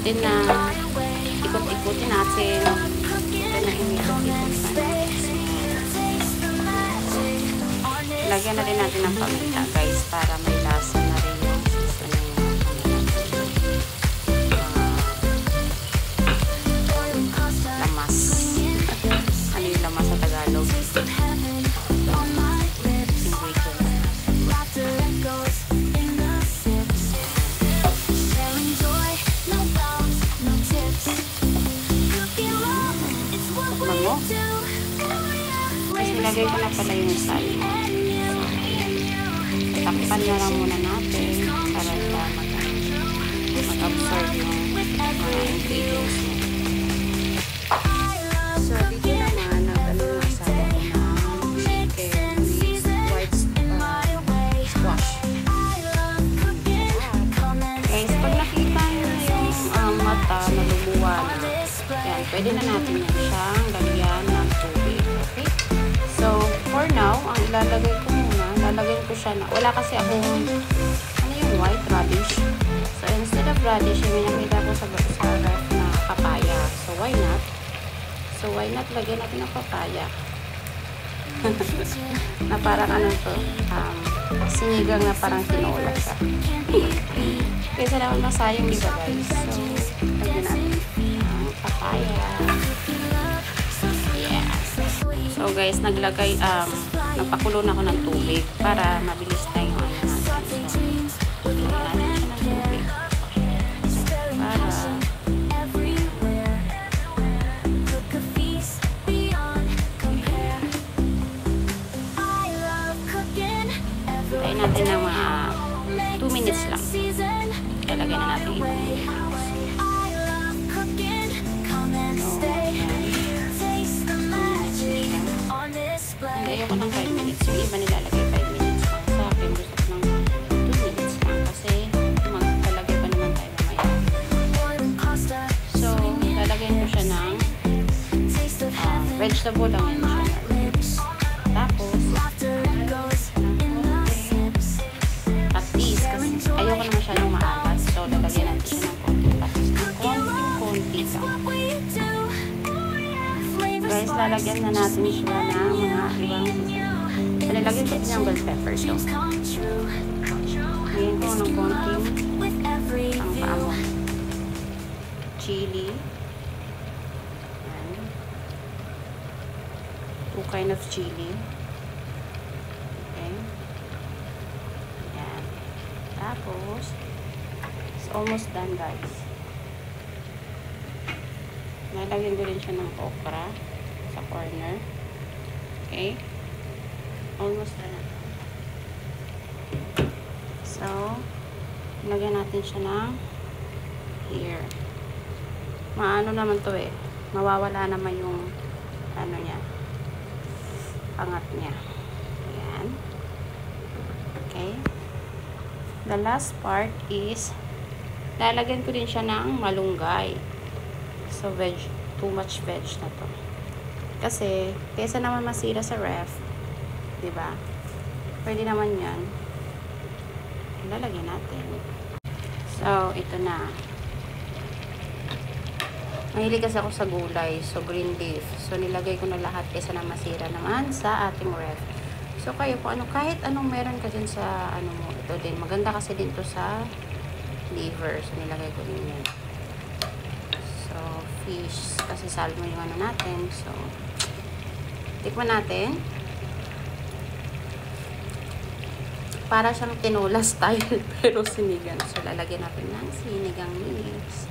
natin na ikot-ikutin natin. Ito na inikot-ikot na. Lagyan na rin natin ng paminta guys para may lasa na rin yung lamas. Ano yung lamas sa Tagalog? Tapos nilagay ko na pala yung sali. Takpan na lang muna natin para mag-absorb yung mga ingredients mo. So, dito naman, nag-asawa ko ng chicken with white squash. Guys, pag nakita nyo yung mata na lumuwan, yan, pwede na natin yan siyang lagyan ng tubig. Okay? So, for now, ang ilalagay ko muna, lalagyan ko siya na, wala kasi akong, ano yung white radish. So, instead of radish, yung nakita ko sa ref na papaya. So, why not? So, why not lagyan natin ng papaya? Na parang ano to, sinigang na parang tinola siya. Kaysa naman masayang, di ba guys? So, lagyan natin ng papaya. So guys, nagpakulo na ako ng tubig para mabilis na yung ano natin. So, lagyan natin siya ng tubig. Para tayo natin ng mga 2 minutes lang. Lagyan na natin yung 2 minutes. Ayoko ng 5 minutes. Yung iba nilalagay 5 minutes lang. Sa akin, gusto ko ng 2 minutes lang. Kasi maglalagay pa naman tayo mamaya. So, lalagyan ko siya ng vegetable lang yun siya. Tapos, at least, kasi ayoko naman siya ng maalat. So, lalagyan natin siya ng konti. Tapos, konti lang. Guys, lalagyan na natin siya ng mga ibang nilagyan ko ng bell pepper to. Ngayon ko ng konting ang paamo. Chili. And 2 kind of chili. Okay. Yan. Tapos, it's almost done guys. Nalagyan ko rin siya ng okra sa corner. Okay. Almost na na. So, lagyan natin siya ng here. Maano naman to eh. Mawawala naman yung ano niya. Pangat niya. Ayan. Okay. The last part is lalagyan ko din siya ng malunggay. So, too much veg na to. Kasi, kaysa naman masira sa ref, diba? Pwede naman yan. Ilalagay natin. So, ito na. Mahilig kasi ako sa gulay. So, green leaf. So, nilagay ko na lahat kaysa na masira naman sa ating ref. So, kayo po, kahit anong meron ka dyan sa, mo, ito din. Maganda kasi din to sa liver. So, nilagay ko din yan. Fish, kasi salmo yung ano natin. So, tikman natin. Para siyang tinola style, pero sinigang. So, lalagyan natin ng sinigang mix.